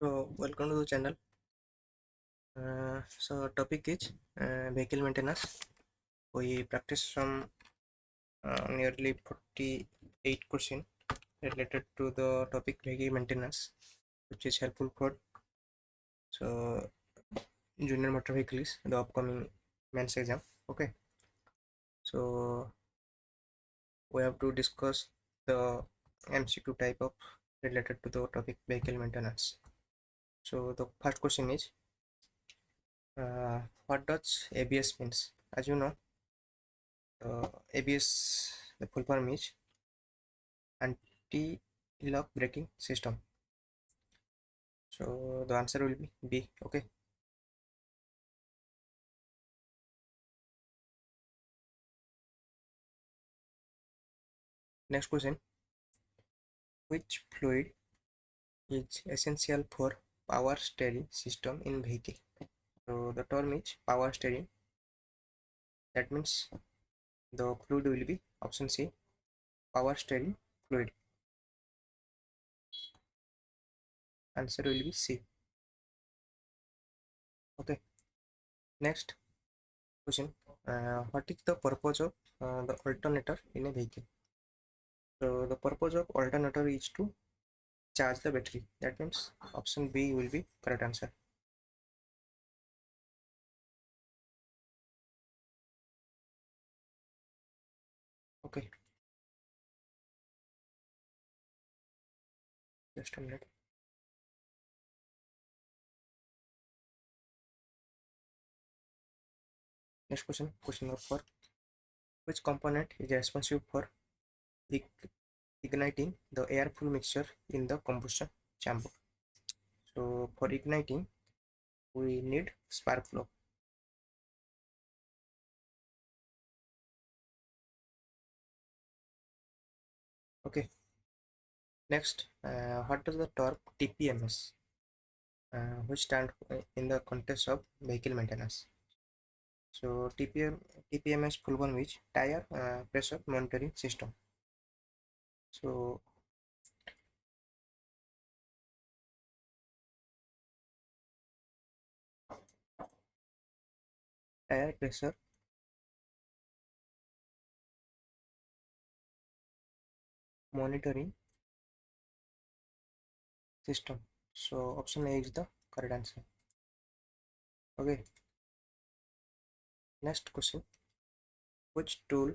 So welcome to the channel. So topic is vehicle maintenance. We practice some nearly 48 question related to the topic vehicle maintenance, which is helpful for so junior motor vehicles, the upcoming mains exam. Okay, so we have to discuss the MCQ type of related to the topic vehicle maintenance. So the first question is what does ABS means? As you know, ABS, the full form is anti-lock braking system. So the answer will be B. Okay. Next question: which fluid is essential for power steering system in vehicle? So the term is power steering. That means the fluid will be option C, power steering fluid. Answer will be C. Okay. Next question: what is the purpose of the alternator in a vehicle? So the purpose of alternator is to charge the battery. That means option B will be correct answer. Okay, just a minute. Next question, question number 4. Which component is responsible for igniting the air fuel mixture in the combustion chamber? So for igniting, we need spark plug. Okay. Next, what does the term TPMS, which stand in the context of vehicle maintenance? So TPMS full form is tire pressure monitoring system. So tire pressure monitoring system. So option A is the correct answer. Okay. Next question: which tool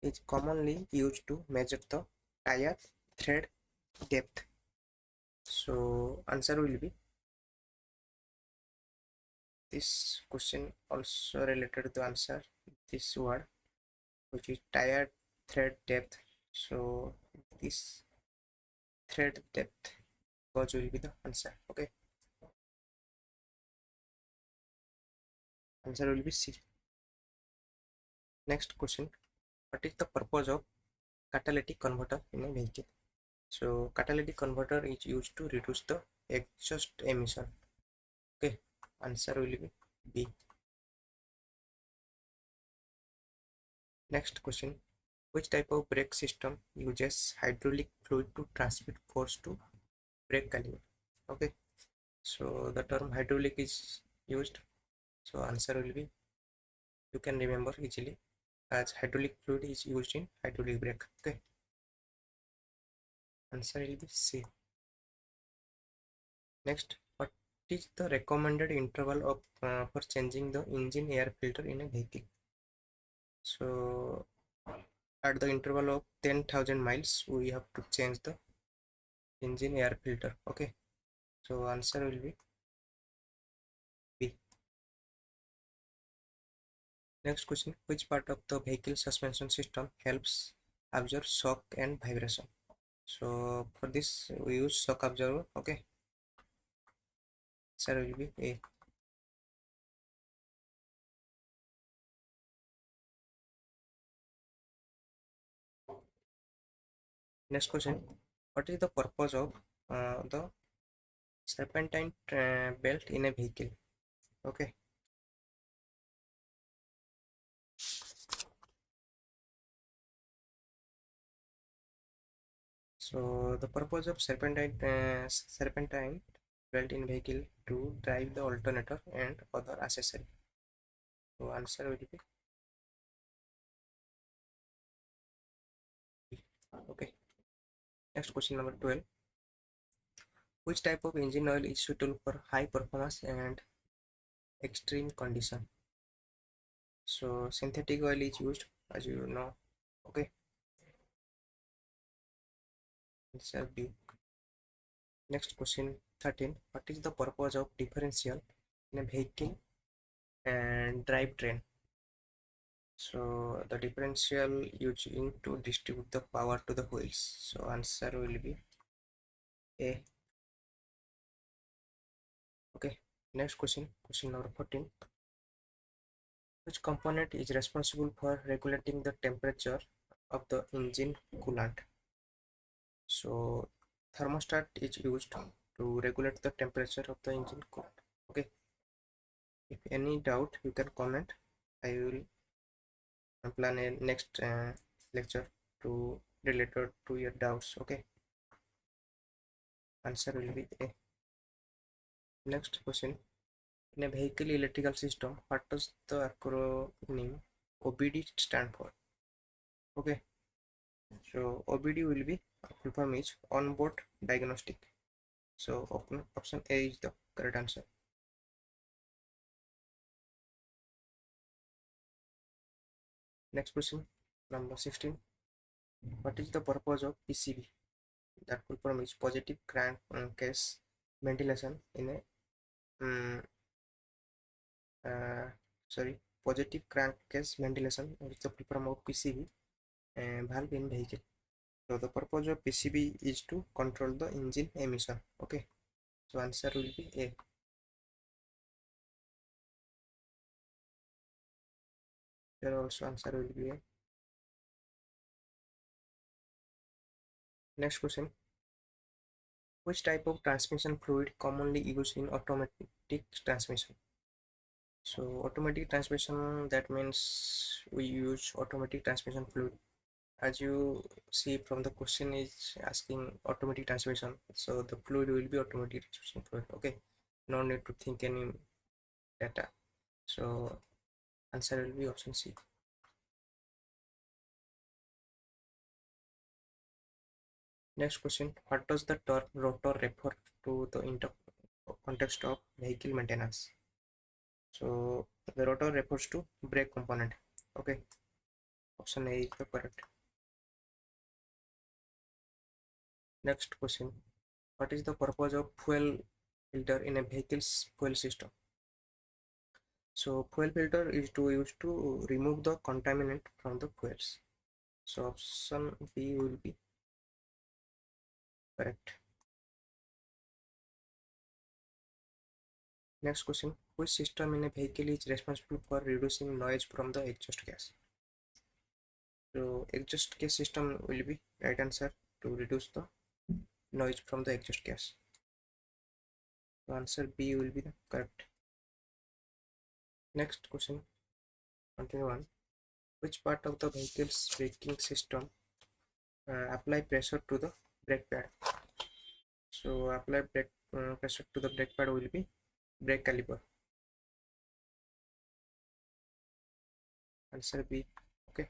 is commonly used to measure the tire thread depth? So answer will be, this question also related to the answer this word, which is tire thread depth. So this thread depth gauge will be the answer. Okay, answer will be C. Next question: what is the purpose of catalytic converter in a vehicle? So catalytic converter is used to reduce the exhaust emission. Okay, answer will be B. Next question: which type of brake system uses hydraulic fluid to transmit force to brake caliper? Okay, so the term hydraulic is used. So answer will be, you can remember easily, as hydraulic fluid is used in hydraulic brake. Okay, answer will be C. Next, what is the recommended interval of for changing the engine air filter in a vehicle? So at the interval of 10,000 miles, we have to change the engine air filter. Okay, so answer will be B. Next question: which part of the vehicle suspension system helps absorb shock and vibration? So for this we use shock absorber. Okay, answer will be A. Next question: what is the purpose of the serpentine belt in a vehicle? Okay, so the purpose of serpentine built in vehicle to drive the alternator and other accessory. So answer will be B. Okay. Next question number 12. Which type of engine oil is suitable for high performance and extreme condition? So synthetic oil is used, as you know. Okay. Answer B. Next question 13. What is the purpose of differential in a vehicle and drivetrain? So the differential using to distribute the power to the wheels. So answer will be A. Okay. Next question, question number 14. Which component is responsible for regulating the temperature of the engine coolant? So thermostat is used to regulate the temperature of the engine coolant. Okay. If any doubt, you can comment. I will plan a next lecture to related to your doubts. Okay. Answer will be A. Next question. In a vehicle electrical system, what does the acronym OBD stand for? Okay. So OBD will be full form is onboard diagnostic. So option A is the correct answer. Next question, number 16. What is the purpose of PCV? That full form is positive crankcase ventilation in a uh, positive crankcase ventilation, which is the full form of PCV valve in vehicle. So the purpose of PCB is to control the engine emission. Okay. So answer will be A. Here also answer will be A. Next question. Which type of transmission fluid commonly used in automatic transmission? So automatic transmission, that means we use automatic transmission fluid. As you see from the question is asking automatic transmission, so the fluid will be automatic transmission fluid. Okay, no need to think any data. So answer will be option C. Next question, what does the term rotor refer to the context of vehicle maintenance? So the rotor refers to brake component. Okay, option A is the correct. Next question, what is the purpose of fuel filter in a vehicle's fuel system? So fuel filter is to use to remove the contaminant from the fuels. So option B will be correct. Next question, which system in a vehicle is responsible for reducing noise from the exhaust gas? So exhaust gas system will be right answer to reduce the noise from the exhaust gas. So answer B will be the correct. Next question, 21. Which part of the vehicle's braking system apply pressure to the brake pad? So apply brake pressure to the brake pad will be brake caliper. Answer B. Okay.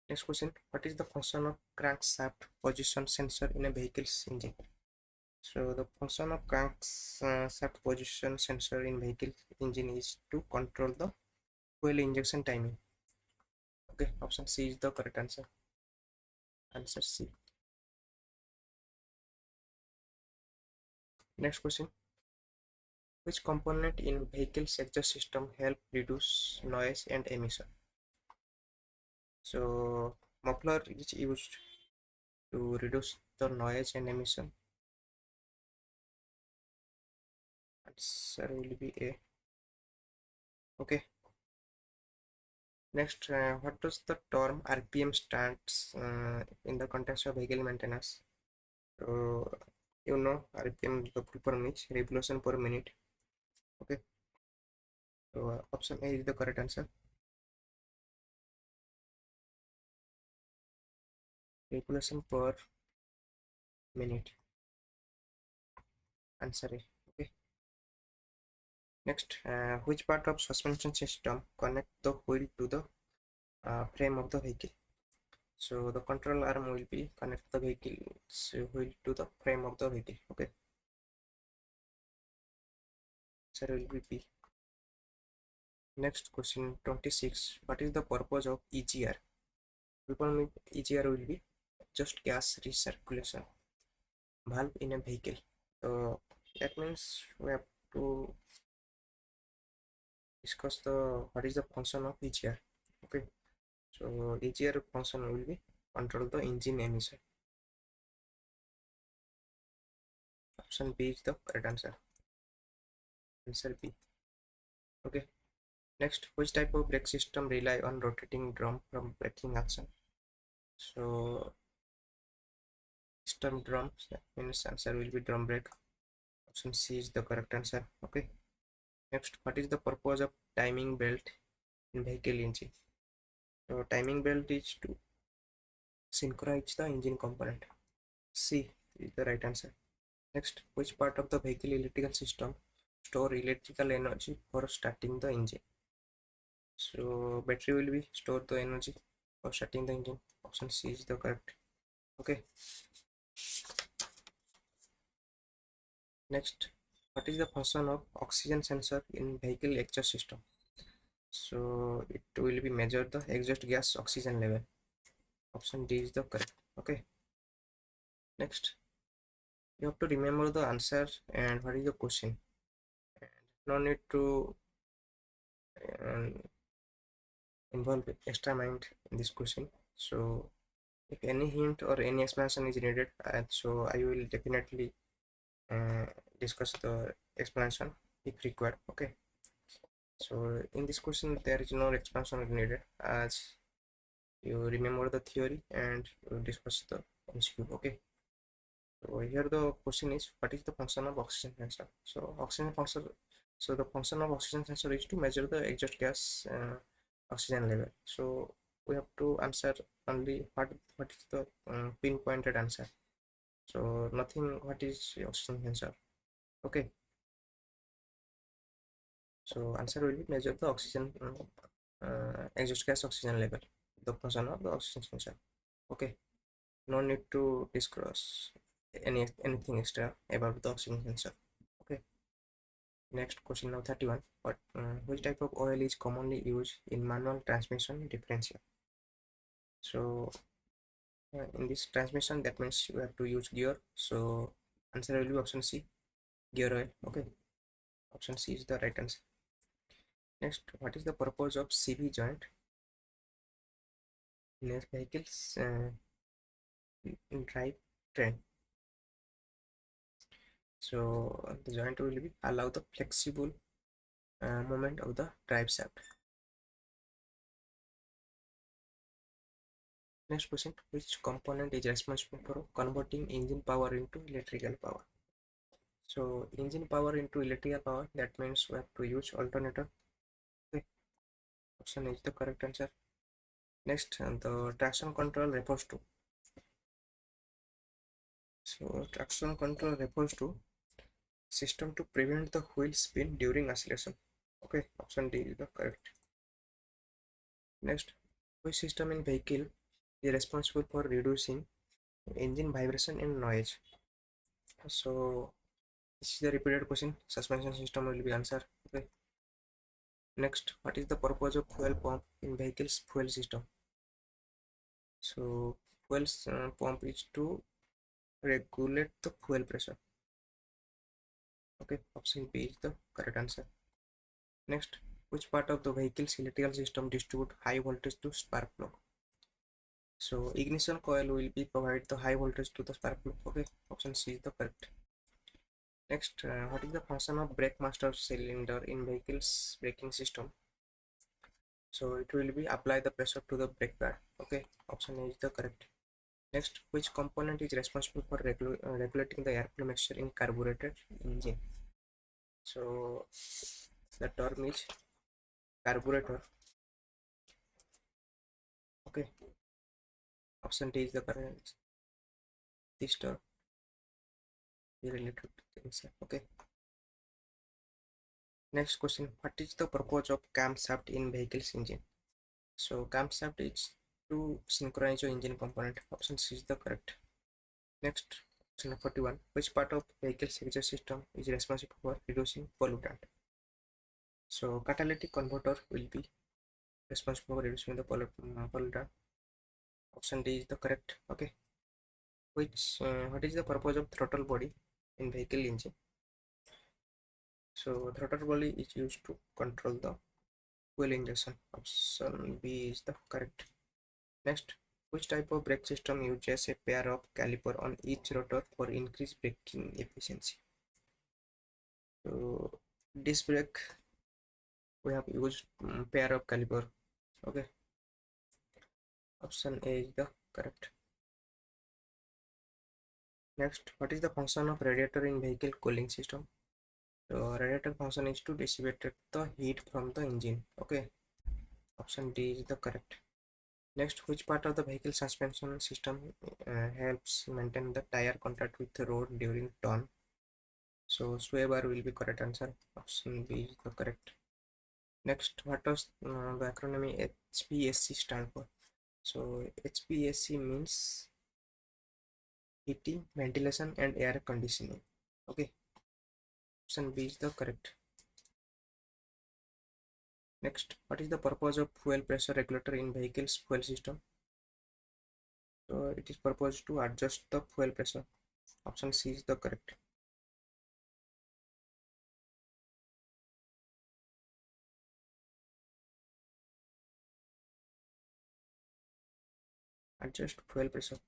Next question, what is the function of crankshaft position sensor in a vehicle's engine? So the function of crankshaft position sensor in vehicle engine is to control the fuel injection timing. Okay, option C is the correct answer. Answer C. Next question, which component in vehicle's exhaust system help reduce noise and emission? So muffler is used to reduce the noise and emission. Answer will be A. Okay. Next, what does the term RPM stands in the context of vehicle maintenance? So you know RPM, the full form is revolution per minute. Okay. So option A is the correct answer. Revolution per minute. answer A. Okay. Next, which part of suspension system connect the wheel to the frame of the vehicle? So the control arm will be connect the vehicle's wheel to the frame of the vehicle. Okay. Answer will be B. Next question 26. What is the purpose of EGR? People mean EGR will be just gas recirculation valve in a vehicle. So that means we have to discuss the what is the function of EGR. Okay. So EGR function will be control the engine emission. Option B is the correct answer. Answer B. Okay. Next, which type of brake system rely on rotating drum from braking action? So system drums, that means answer will be drum brake. Option C is the correct answer. Okay. Next, what is the purpose of timing belt in vehicle engine? So timing belt is to synchronize the engine component. C is the right answer. Next, which part of the vehicle electrical system store electrical energy for starting the engine? So battery will be store the energy for starting the engine. Option C is the correct. Okay. Next, what is the function of oxygen sensor in vehicle exhaust system? So it will be measure the exhaust gas oxygen level. Option D is the correct. Okay. Next, you have to remember the answer and what is the question. And no need to um, involve extra mind in this question. So if any hint or any explanation is needed, so I will definitely uh, discuss the explanation if required. Okay. So in this question there is no explanation needed as you remember the theory and you discuss the MCQ. Okay. So here the question is what is the function of oxygen sensor? So oxygen function. So the function of oxygen sensor is to measure the exhaust gas oxygen level. So we have to answer only what is the pinpointed answer. So nothing what is oxygen sensor. Okay. So answer will be measure the oxygen exhaust gas oxygen level. The function of the oxygen sensor. Okay. No need to discuss anything extra about the oxygen sensor. Okay. Next question now 31. Which type of oil is commonly used in manual transmission differential? So in this transmission that means you have to use gear. So answer will be option C, gear oil. Okay. Option C is the right answer. Next, what is the purpose of CV joint in a vehicle's drive train? So the joint will be allow the flexible movement of the drive shaft. Next question, which component is responsible for converting engine power into electrical power? So engine power into electrical power, that means we have to use alternator. Okay. Option is the correct answer. Next, the traction control refers to. So traction control refers to system to prevent the wheel spin during acceleration. Okay, option D is the correct. Next, which system in vehicle is responsible for reducing engine vibration and noise? So this is the repeated question. Suspension system will be answer. Okay. Next, what is the purpose of fuel pump in vehicles fuel system? So fuel pump is to regulate the fuel pressure. Okay, option B is the correct answer. Next, which part of the vehicle's electrical system distribute high voltage to spark plug? So ignition coil will be provide the high voltage to the spark plug. Okay, option C is the correct. Next, what is the function of brake master cylinder in vehicle's braking system? So it will be apply the pressure to the brake pad. Okay, option A is the correct. Next, which component is responsible for regulating the airflow mixture in carbureted engine? So the term is carburetor. Okay, option D is the correct. This term. related things. Okay. Next question: what is the purpose of camshaft in vehicle's engine? So camshaft is to synchronize your engine component. Option C is the correct. Next, question 41. Which part of vehicle's exhaust system is responsible for reducing pollutant? So catalytic converter will be responsible for reducing the pollutant. Option D is the correct. Okay. What is the purpose of throttle body in vehicle engine? So throttle body is used to control the fuel injection. Option B is the correct. Next, which type of brake system uses a pair of caliper on each rotor for increased braking efficiency? So disc brake, we have used pair of caliper. Okay, option A is the correct. Next, what is the function of radiator in vehicle cooling system? So radiator function is to dissipate the heat from the engine. Okay, option D is the correct. Next, which part of the vehicle suspension system helps maintain the tire contact with the road during turn? So sway bar will be correct answer. Option B is the correct. Next, what does the acronym HPSC stand for? So HPSC means heating, ventilation, and air conditioning. Okay, option B is the correct. Next, what is the purpose of fuel pressure regulator in vehicle's fuel system? So it is purposed to adjust the fuel pressure. Option C is the correct. Adjust fuel pressure.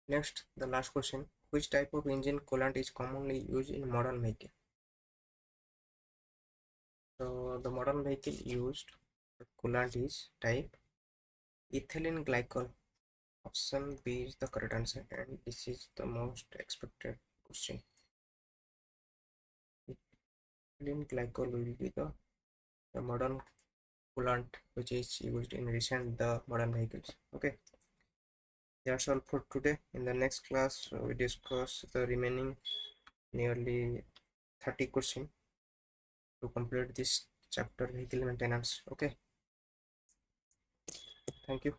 Next, the last question: which type of engine coolant is commonly used in modern vehicle? So the modern vehicle used coolant is type ethylene glycol. Option B is the correct answer, and this is the most expected question. Ethylene glycol will be the modern coolant which is used in recent the modern vehicles. Okay, that's all for today. In the next class, we discuss the remaining nearly 30 questions to complete this chapter vehicle maintenance. Okay, thank you.